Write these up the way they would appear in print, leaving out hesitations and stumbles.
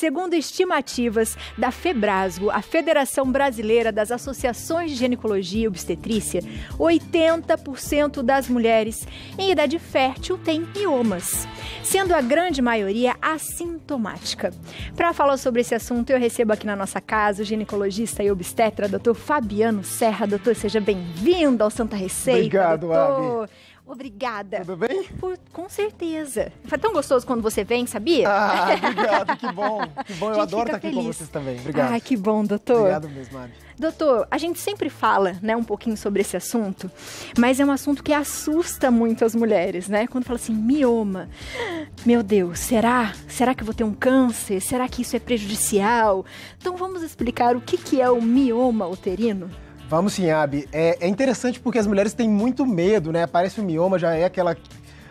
segundo estimativas da FEBRASGO, a Federação Brasileira das Associações de Ginecologia e Obstetrícia, 80% das mulheres em idade fértil têm miomas, sendo a grande maioria assintomática. Para falar sobre esse assunto, eu recebo aqui na nossa casa o ginecologista e obstetra, Dr. Fabiano Serra. Doutor, seja bem-vindo ao Santa Receita. Obrigado, doutor. Obrigada. Tudo bem? Com certeza. Foi tão gostoso quando você vem, sabia? Obrigado, que bom. Que bom, eu adoro estar aqui com vocês também. Obrigado. Que bom, doutor. Obrigado mesmo, Abi. Doutor, a gente sempre fala, né, um pouquinho sobre esse assunto, mas é um assunto que assusta muito as mulheres, né? Quando fala assim, mioma, meu Deus, será que eu vou ter um câncer? Será que isso é prejudicial? Então vamos explicar o que é o mioma uterino? Vamos sim, Abi. É interessante porque as mulheres têm muito medo, né? Aparece o mioma, já é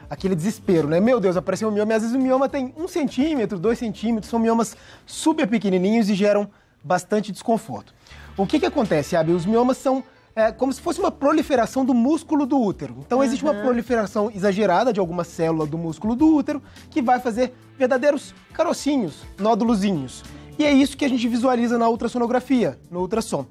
aquele desespero, né? Meu Deus, apareceu um mioma, e às vezes o mioma tem 1 centímetro, 2 centímetros, são miomas super pequenininhos e geram bastante desconforto. O que acontece, Abi? Os miomas são como se fosse uma proliferação do músculo do útero. Então existe uma proliferação exagerada de alguma célula do músculo do útero que vai fazer verdadeiros carocinhos, nódulozinhos. E é isso que a gente visualiza na ultrassonografia, no ultrassom,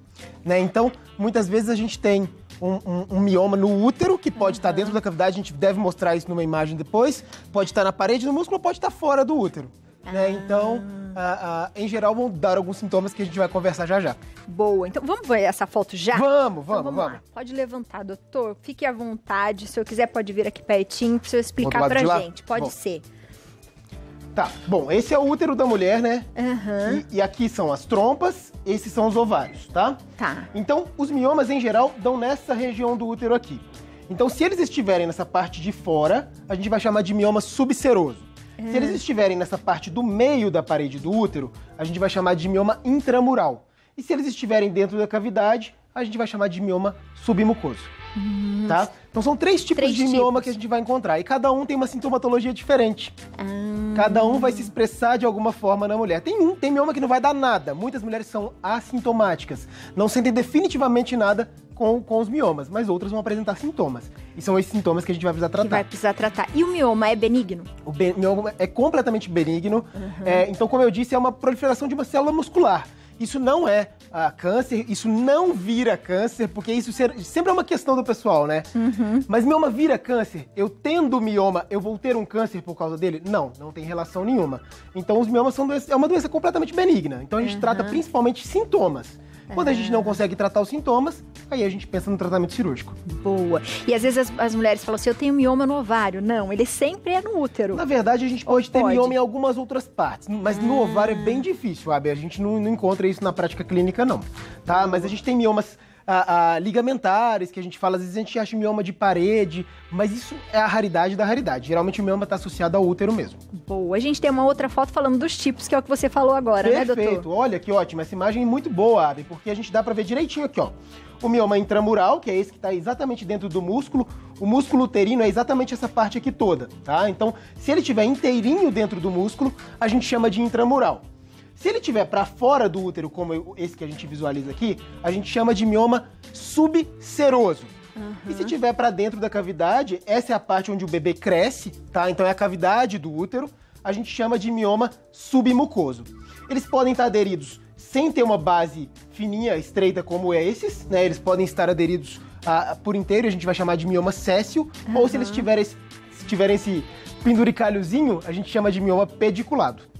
né? Então, muitas vezes a gente tem um mioma no útero, que pode estar dentro da cavidade, a gente deve mostrar isso numa imagem depois, pode estar na parede do músculo, pode estar fora do útero, né? Então, em geral, vão dar alguns sintomas que a gente vai conversar já já. Boa, então vamos ver essa foto já? Vamos. Lá. Pode levantar, doutor, fique à vontade, se eu quiser pode vir aqui pertinho para você explicar pra gente, pode ser. Tá, bom, esse é o útero da mulher, né? E aqui são as trompas, esses são os ovários, tá? Tá. Então, os miomas, em geral, dão nessa região do útero aqui. Então, se eles estiverem nessa parte de fora, a gente vai chamar de mioma subseroso. Se eles estiverem nessa parte do meio da parede do útero, a gente vai chamar de mioma intramural. E se eles estiverem dentro da cavidade, a gente vai chamar de mioma submucoso. Tá? Então são 3 tipos de mioma que a gente vai encontrar. E cada um tem uma sintomatologia diferente. Cada um vai se expressar de alguma forma na mulher. Tem mioma que não vai dar nada. Muitas mulheres são assintomáticas. Não sentem definitivamente nada com os miomas, mas outras vão apresentar sintomas. E são esses sintomas que a gente vai precisar tratar. E o mioma é benigno? O mioma é completamente benigno. Então, como eu disse, é uma proliferação de uma célula muscular. Isso não é câncer, isso não vira câncer, porque isso sempre é uma questão do pessoal, né? Mas mioma vira câncer? Eu tendo mioma, eu vou ter um câncer por causa dele? Não tem relação nenhuma. Então os miomas é uma doença completamente benigna. Então a gente trata principalmente sintomas. Quando a gente não consegue tratar os sintomas, aí a gente pensa no tratamento cirúrgico. Boa. E às vezes as mulheres falam assim, eu tenho mioma no ovário. Não, ele sempre é no útero. Na verdade, a gente pode ter mioma em algumas outras partes, mas no ovário é bem difícil, Abi. A gente não encontra isso na prática clínica, não. Tá? Mas a gente tem miomas ligamentares, que a gente fala, às vezes a gente acha mioma de parede, mas isso é a raridade da raridade. Geralmente o mioma está associado ao útero mesmo. Boa. A gente tem uma outra foto falando dos tipos, que é o que você falou agora, né, doutor? Perfeito. Olha que ótimo. Essa imagem é muito boa, Abi, porque a gente dá para ver direitinho aqui, ó. O mioma intramural, que é esse que está exatamente dentro do músculo. O músculo uterino é exatamente essa parte aqui toda, tá? Então, se ele estiver inteirinho dentro do músculo, a gente chama de intramural. Se ele estiver para fora do útero, como esse que a gente visualiza aqui, a gente chama de mioma subseroso. E se estiver para dentro da cavidade, essa é a parte onde o bebê cresce, tá? Então é a cavidade do útero, a gente chama de mioma submucoso. Eles podem estar aderidos sem ter uma base fininha, estreita como esses, né? Eles podem estar aderidos por inteiro, a gente vai chamar de mioma séssil, ou se eles tiverem esse penduricalhozinho, a gente chama de mioma pediculado.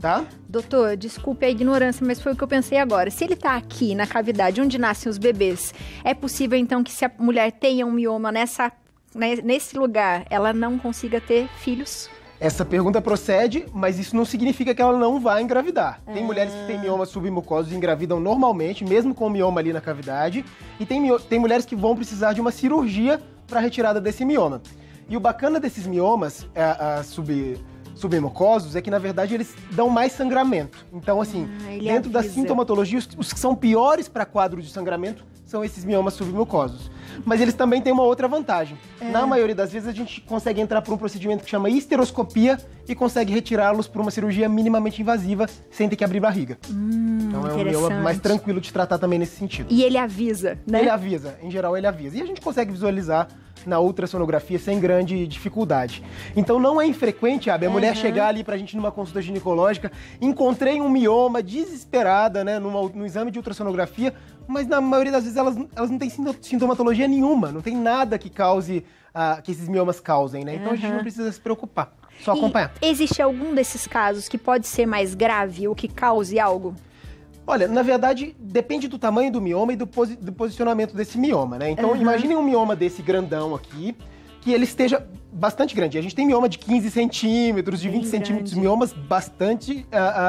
Tá? Doutor, desculpe a ignorância, mas foi o que eu pensei agora. Se ele tá aqui na cavidade onde nascem os bebês, é possível então que se a mulher tenha um mioma nesse lugar, ela não consiga ter filhos? Essa pergunta procede, mas isso não significa que ela não vai engravidar. Tem mulheres que têm miomas submucosos e engravidam normalmente, mesmo com o mioma ali na cavidade, e tem mulheres que vão precisar de uma cirurgia para retirada desse mioma. E o bacana desses miomas submucosos é que, na verdade, eles dão mais sangramento. Então, assim, dentro da sintomatologia, os que são piores para quadro de sangramento são esses miomas submucosos. Mas eles também têm uma outra vantagem. Na maioria das vezes a gente consegue entrar por um procedimento que chama histeroscopia e consegue retirá-los por uma cirurgia minimamente invasiva sem ter que abrir barriga. Então é um mioma mais tranquilo de tratar também nesse sentido. E ele avisa, né? Ele avisa, em geral ele avisa. E a gente consegue visualizar na ultrassonografia sem grande dificuldade. Então não é infrequente, Abby, a mulher chegar ali pra gente numa consulta ginecológica, encontrei um mioma, desesperada, né, no exame de ultrassonografia, mas na maioria das vezes elas não têm sintomatologia nenhuma, não tem nada que cause, que esses miomas causem, né? Então a gente não precisa se preocupar, só acompanhar. E existe algum desses casos que pode ser mais grave ou que cause algo? Olha, na verdade, depende do tamanho do mioma e do posicionamento desse mioma, né? Então, imaginem um mioma desse grandão aqui, que ele esteja bastante grande. A gente tem mioma de 15 centímetros, de 20 centímetros, miomas bastante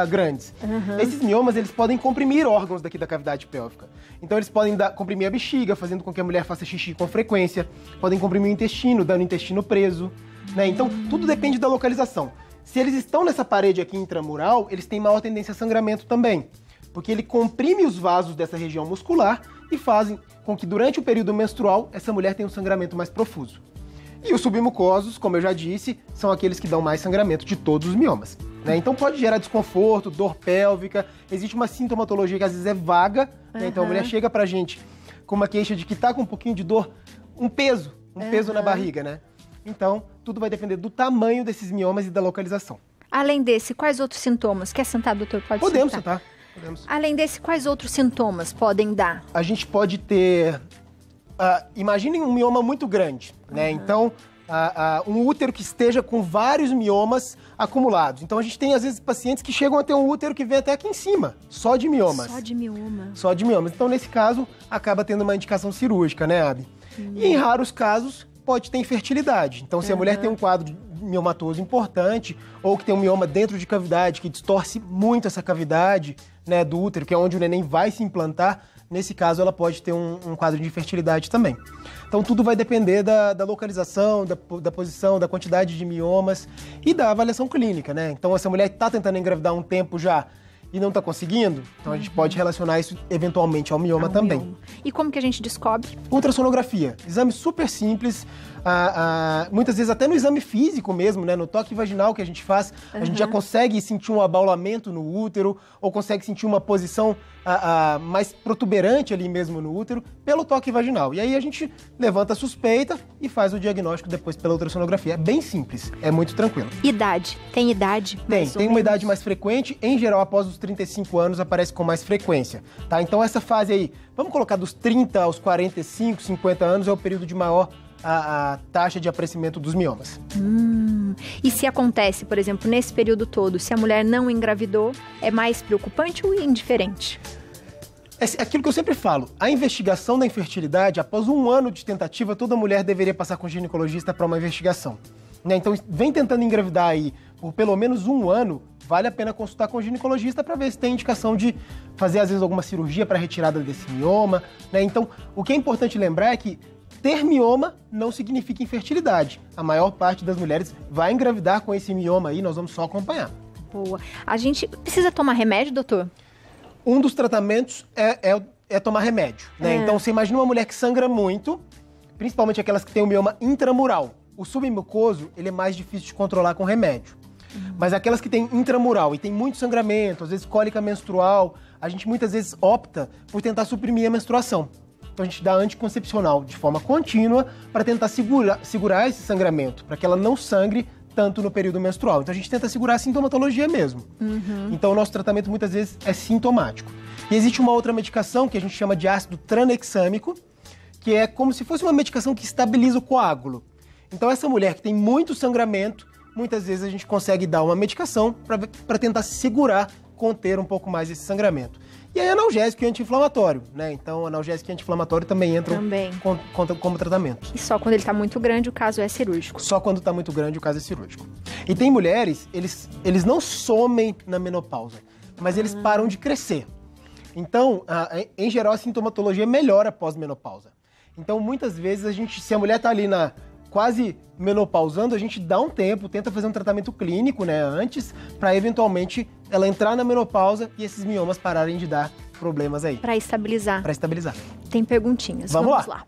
grandes. Esses miomas, eles podem comprimir órgãos daqui da cavidade pélvica. Então, eles podem comprimir a bexiga, fazendo com que a mulher faça xixi com frequência. Podem comprimir o intestino, dando o intestino preso, né? Então, tudo depende da localização. Se eles estão nessa parede aqui intramural, eles têm maior tendência a sangramento também, porque ele comprime os vasos dessa região muscular e fazem com que durante o período menstrual essa mulher tenha um sangramento mais profuso. E os submucosos, como eu já disse, são aqueles que dão mais sangramento de todos os miomas, né? Então pode gerar desconforto, dor pélvica, existe uma sintomatologia que às vezes é vaga, né? Então a mulher chega pra gente com uma queixa de que tá com um pouquinho de dor, um peso na barriga, né? Então tudo vai depender do tamanho desses miomas e da localização. Além desse, quais outros sintomas? Quer sentar, doutor? Podemos sentar. Além desse, quais outros sintomas podem dar? A gente pode ter... imaginem um mioma muito grande, né? Então, um útero que esteja com vários miomas acumulados. Então, a gente tem, às vezes, pacientes que chegam a ter um útero que vem até aqui em cima, só de miomas. Só de mioma. Só de miomas. Então, nesse caso, acaba tendo uma indicação cirúrgica, né, Abby? E em raros casos, pode ter infertilidade. Então, se a mulher tem um quadro miomatoso importante, ou que tem um mioma dentro de cavidade, que distorce muito essa cavidade, né, do útero, que é onde o neném vai se implantar, nesse caso ela pode ter um quadro de infertilidade também. Então tudo vai depender da localização, da posição, da quantidade de miomas e da avaliação clínica, né? Então essa mulher está tentando engravidar um tempo já e não está conseguindo, então a gente pode relacionar isso eventualmente ao mioma também. Mioma. E como que a gente descobre? Ultrassonografia, exame super simples, muitas vezes até no exame físico mesmo, né, no toque vaginal que a gente faz, a gente já consegue sentir um abaulamento no útero, ou consegue sentir uma posição mais protuberante ali mesmo no útero, pelo toque vaginal. E aí a gente levanta a suspeita e faz o diagnóstico depois pela ultrassonografia. É bem simples, é muito tranquilo. Idade? Tem idade? Tem uma idade mais frequente, em geral após os 35 anos aparece com mais frequência, tá? Então essa fase aí, vamos colocar dos 30 aos 45, 50 anos, é o período de maior a taxa de aparecimento dos miomas. E se acontece, por exemplo, nesse período todo, se a mulher não engravidou, é mais preocupante ou indiferente? É aquilo que eu sempre falo, a investigação da infertilidade, após 1 ano de tentativa, toda mulher deveria passar com o ginecologista para uma investigação, né? Então, vem tentando engravidar aí por pelo menos 1 ano, vale a pena consultar com o ginecologista para ver se tem indicação de fazer, às vezes, alguma cirurgia para retirada desse mioma, né? Então, o que é importante lembrar é que ter mioma não significa infertilidade. A maior parte das mulheres vai engravidar com esse mioma aí, nós vamos só acompanhar. Boa. A gente precisa tomar remédio, doutor? Um dos tratamentos é tomar remédio, né? Então, você imagina uma mulher que sangra muito, principalmente aquelas que têm o mioma intramural. O submucoso, ele é mais difícil de controlar com remédio. Mas aquelas que têm intramural e tem muito sangramento, às vezes cólica menstrual, a gente muitas vezes opta por tentar suprimir a menstruação. Então a gente dá anticoncepcional de forma contínua para tentar segurar esse sangramento, para que ela não sangre tanto no período menstrual. Então a gente tenta segurar a sintomatologia mesmo. Então o nosso tratamento muitas vezes é sintomático. E existe uma outra medicação que a gente chama de ácido tranexâmico, que é como se fosse uma medicação que estabiliza o coágulo. Então essa mulher que tem muito sangramento, muitas vezes a gente consegue dar uma medicação para tentar segurar, conter um pouco mais esse sangramento. E aí analgésico e anti-inflamatório, né? Então analgésico e anti-inflamatório também entram como tratamento. E só quando ele está muito grande o caso é cirúrgico? Só quando está muito grande o caso é cirúrgico. E tem mulheres, eles não somem na menopausa, mas eles param de crescer. Então, em geral, a sintomatologia melhora pós-menopausa. Então, muitas vezes, se a mulher está ali quase menopausando, a gente dá um tempo, tenta fazer um tratamento clínico, né, antes, para eventualmente ela entrar na menopausa e esses miomas pararem de dar problemas aí. Para estabilizar. Para estabilizar. Tem perguntinhas. Vamos lá.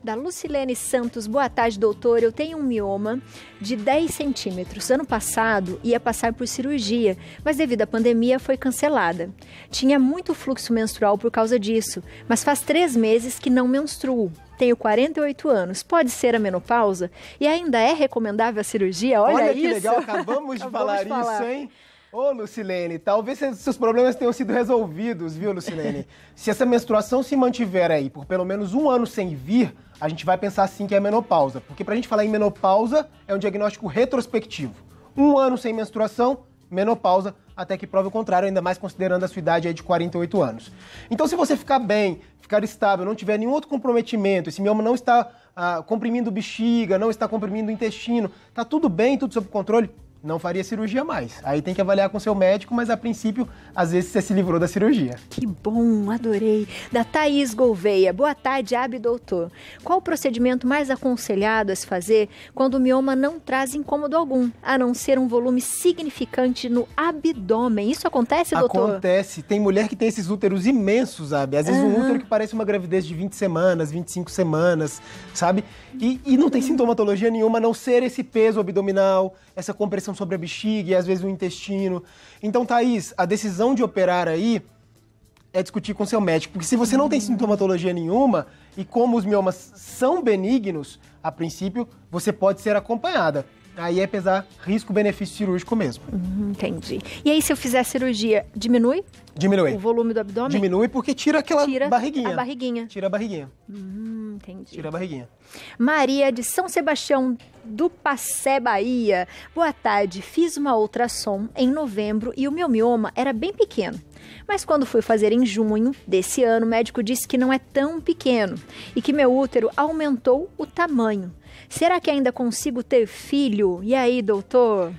da Lucilene Santos. Boa tarde, doutor. Eu tenho um mioma de 10 centímetros. Ano passado ia passar por cirurgia, mas devido à pandemia foi cancelada. Tinha muito fluxo menstrual por causa disso, mas faz 3 meses que não menstruo. Tenho 48 anos. Pode ser a menopausa? E ainda é recomendável a cirurgia? Olha que isso. legal, acabamos de falar isso, hein? Ô, Lucilene, talvez seus problemas tenham sido resolvidos, viu, Lucilene? Se essa menstruação se mantiver aí por pelo menos 1 ano sem vir, a gente vai pensar sim que é menopausa. Porque pra gente falar em menopausa, é um diagnóstico retrospectivo. 1 ano sem menstruação, menopausa, até que prove o contrário, ainda mais considerando a sua idade aí de 48 anos. Então, se você ficar bem, ficar estável, não tiver nenhum outro comprometimento, esse mioma não está comprimindo bexiga, não está comprimindo o intestino, tá tudo bem, tudo sob controle, não faria cirurgia mais. Aí tem que avaliar com seu médico, mas a princípio, às vezes você se livrou da cirurgia. Que bom, adorei. Da Thaís Gouveia. Boa tarde, doutor. Qual o procedimento mais aconselhado a se fazer quando o mioma não traz incômodo algum, a não ser um volume significante no abdômen? Isso acontece, doutor? Acontece. Tem mulher que tem esses úteros imensos, Às vezes um útero que parece uma gravidez de 20 semanas, 25 semanas, sabe? E não tem sintomatologia nenhuma, a não ser esse peso abdominal, essa compressão sobre a bexiga e às vezes o intestino. Então, Thaís, a decisão de operar aí é discutir com seu médico, porque se você não tem sintomatologia nenhuma e como os miomas são benignos, a princípio, você pode ser acompanhada. Aí é pesar risco-benefício cirúrgico mesmo. Entendi. E aí, se eu fizer a cirurgia, diminui? Diminui. O volume do abdômen? Diminui porque tira aquela barriguinha. A barriguinha. Tira a barriguinha. Entendi. Tira a barriguinha. Maria de São Sebastião do Passé, Bahia. Boa tarde. Fiz uma ultrassom em novembro e o meu mioma era bem pequeno. Mas quando fui fazer em junho desse ano, o médico disse que não é tão pequeno e que meu útero aumentou o tamanho. Será que ainda consigo ter filho? E aí, doutor?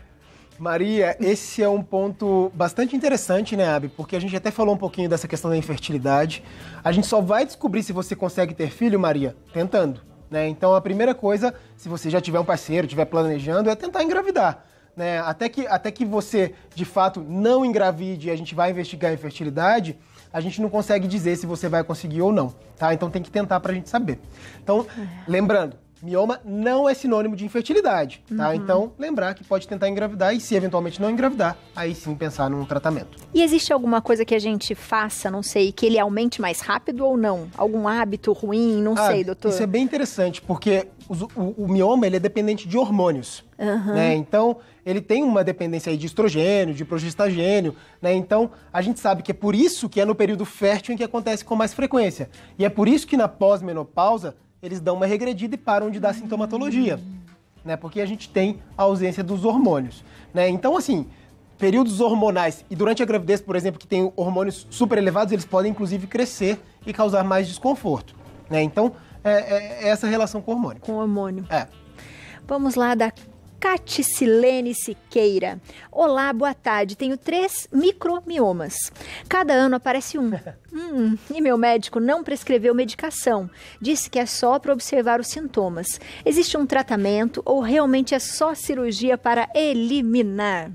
Maria, esse é um ponto bastante interessante, né, Abi? Porque a gente até falou um pouquinho dessa questão da infertilidade. A gente só vai descobrir se você consegue ter filho, Maria, tentando, né? Então, a primeira coisa, se você já tiver um parceiro, estiver planejando, é tentar engravidar, né? Até que você, de fato, não engravide e a gente vai investigar a infertilidade, a gente não consegue dizer se você vai conseguir ou não, tá? Então, tem que tentar pra gente saber. Então, lembrando, mioma não é sinônimo de infertilidade, tá? Então, lembrar que pode tentar engravidar e se eventualmente não engravidar, aí sim pensar num tratamento. E existe alguma coisa que a gente faça, não sei, que ele aumente mais rápido ou não? Algum hábito ruim? Não sei, doutor. Isso é bem interessante, porque o mioma ele é dependente de hormônios, né? Então, ele tem uma dependência aí de estrogênio, de progestagênio, né? Então, a gente sabe que é por isso que é no período fértil em que acontece com mais frequência. E é por isso que na pós-menopausa, eles dão uma regredida e param de dar sintomatologia, né? Porque a gente tem a ausência dos hormônios, né? Então, assim, períodos hormonais e durante a gravidez, por exemplo, que tem hormônios super elevados, eles podem, inclusive, crescer e causar mais desconforto, né? Então, é essa relação com o hormônio. Com o hormônio. É. Vamos lá, da Caticilene Siqueira. Olá, boa tarde. Tenho 3 micromiomas. Cada ano aparece um. E meu médico não prescreveu medicação. Disse que é só para observar os sintomas. Existe um tratamento ou realmente é só cirurgia para eliminar?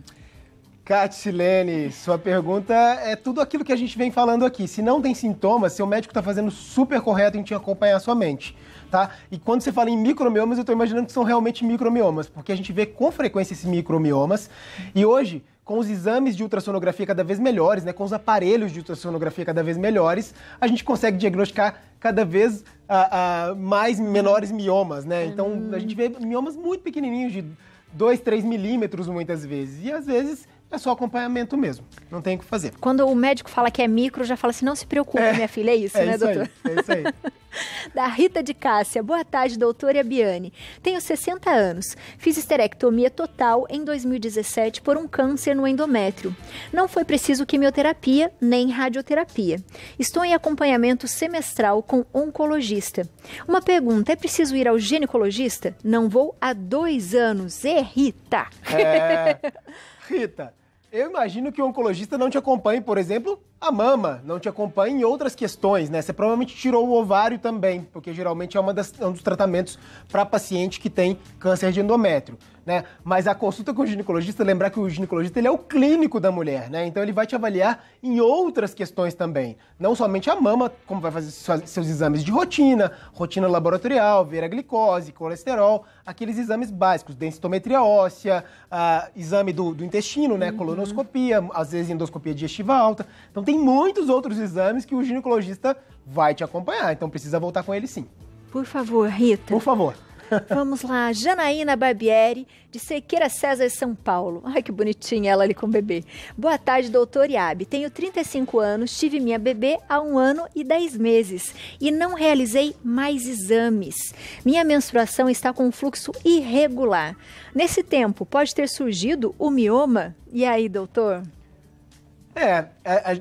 Catilene, sua pergunta é tudo aquilo que a gente vem falando aqui. Se não tem sintomas, seu médico está fazendo super correto em te acompanhar a sua mente, tá? E quando você fala em micromiomas, eu estou imaginando que são realmente micromiomas, porque a gente vê com frequência esses micromiomas. E hoje, com os exames de ultrassonografia cada vez melhores, né, com os aparelhos de ultrassonografia cada vez melhores, a gente consegue diagnosticar cada vez mais menores miomas, né? Então, a gente vê miomas muito pequenininhos, de 2, 3 milímetros muitas vezes. E às vezes é só acompanhamento mesmo, não tem o que fazer. Quando o médico fala que é micro, já fala assim, não se preocupe, minha filha, é isso, né, doutor? É isso aí. Da Rita de Cássia. Boa tarde, doutora Abiane. Tenho 60 anos. Fiz esterectomia total em 2017 por um câncer no endométrio. Não foi preciso quimioterapia nem radioterapia. Estou em acompanhamento semestral com oncologista. Uma pergunta, é preciso ir ao ginecologista? Não vou há 2 anos. Rita. Rita, eu imagino que o oncologista não te acompanhe, por exemplo, A mama não te acompanha em outras questões, né? Você provavelmente tirou o ovário também, porque geralmente é um dos tratamentos para paciente que tem câncer de endométrio, né? Mas a consulta com o ginecologista, lembrar que o ginecologista ele é o clínico da mulher, né? Então ele vai te avaliar em outras questões também. Não somente a mama, como vai fazer seus exames de rotina laboratorial, ver a glicose, colesterol, aqueles exames básicos, densitometria óssea, exame do intestino, né? Colonoscopia, às vezes endoscopia digestiva alta. Então tem muitos outros exames que o ginecologista vai te acompanhar, então precisa voltar com ele sim. Por favor, Rita. Por favor. Vamos lá, Janaína Barbieri, de Cerqueira César, São Paulo. Ai, que bonitinha ela ali com o bebê. Boa tarde, doutor Iabe. Tenho 35 anos, tive minha bebê há 1 ano e 10 meses e não realizei mais exames. Minha menstruação está com um fluxo irregular. Nesse tempo, pode ter surgido o mioma? E aí, doutor?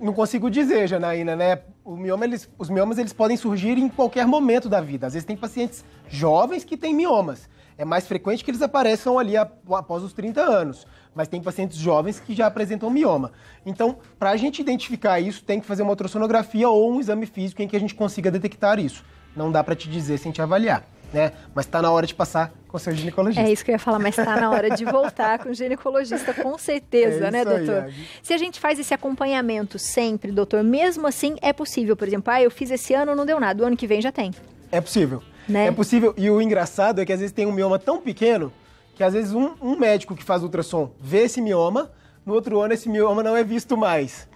Não consigo dizer, Janaína, né? Os miomas eles podem surgir em qualquer momento da vida. Às vezes tem pacientes jovens que têm miomas. É mais frequente que eles apareçam ali após os 30 anos. Mas tem pacientes jovens que já apresentam mioma. Então, para a gente identificar isso, tem que fazer uma ultrassonografia ou um exame físico em que a gente consiga detectar isso. Não dá para te dizer sem te avaliar, né? Mas está na hora de passar com o seu ginecologista. É isso que eu ia falar, mas está na hora de voltar com o ginecologista, com certeza, né, doutor? Aí, se a gente faz esse acompanhamento sempre, doutor, mesmo assim é possível, por exemplo, eu fiz esse ano, não deu nada, o ano que vem já tem. É possível. Né? É possível. E o engraçado é que às vezes tem um mioma tão pequeno que às vezes um médico que faz ultrassom vê esse mioma, no outro ano esse mioma não é visto mais.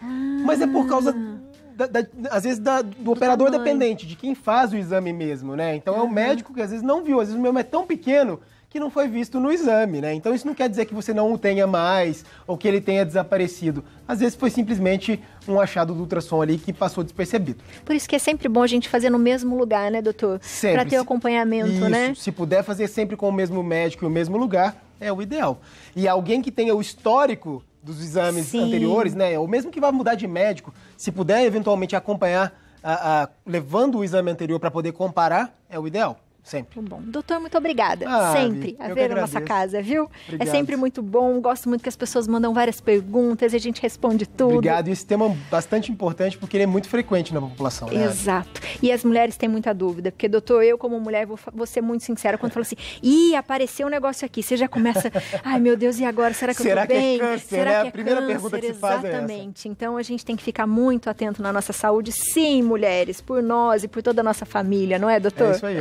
Mas é por causa... às vezes do operador tamanho. Dependente, de quem faz o exame mesmo, né? Então é o médico que às vezes não viu, às vezes o mioma é tão pequeno que não foi visto no exame, né? Então isso não quer dizer que você não o tenha mais ou que ele tenha desaparecido. Às vezes foi simplesmente um achado do ultrassom ali que passou despercebido. Por isso que é sempre bom a gente fazer no mesmo lugar, né, doutor? Sempre. Para ter o acompanhamento, isso, né? Se puder fazer sempre com o mesmo médico e o mesmo lugar, é o ideal. E alguém que tenha o histórico dos exames anteriores, né? Ou mesmo que vá mudar de médico, se puder eventualmente acompanhar, levando o exame anterior para poder comparar, é o ideal. Sempre. Bom, doutor, muito obrigada. Sempre a ver a nossa casa, viu? Obrigado. É sempre muito bom. Gosto muito que as pessoas mandam várias perguntas e a gente responde tudo. Obrigado. E esse tema é bastante importante porque ele é muito frequente na população, né? Exato. E as mulheres têm muita dúvida, porque, doutor, eu como mulher vou ser muito sincera quando falo assim, apareceu um negócio aqui, você já começa, ai meu Deus, e agora? Será que eu tô bem? É câncer, será né? que é a primeira câncer? pergunta que se faz é essa. Exatamente. Então a gente tem que ficar muito atento na nossa saúde, sim, mulheres, por nós e por toda a nossa família, não é, doutor? É isso aí.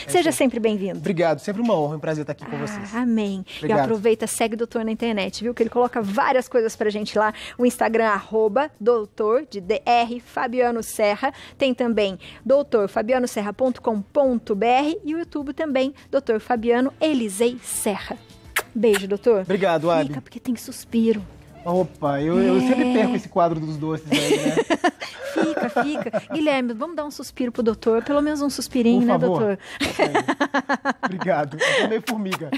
Seja sempre bem-vindo. Obrigado, sempre uma honra, um prazer estar aqui com vocês. Amém. Obrigado. E aproveita, segue o doutor na internet, viu? Que ele coloca várias coisas pra gente lá. O Instagram, @doutor, de DR, Fabiano Serra. Tem também doutorfabianoserra.com.br e o YouTube também, Doutor Fabiano Elisei Serra. Beijo, doutor. Obrigado, Abi. Fica, porque tem suspiro. Opa, eu sempre perco esse quadro dos doces aí, né? Fica. Guilherme, vamos dar um suspiro pro doutor, pelo menos um suspirinho, Por né, favor. doutor? Obrigado. Eu sou meio formiga.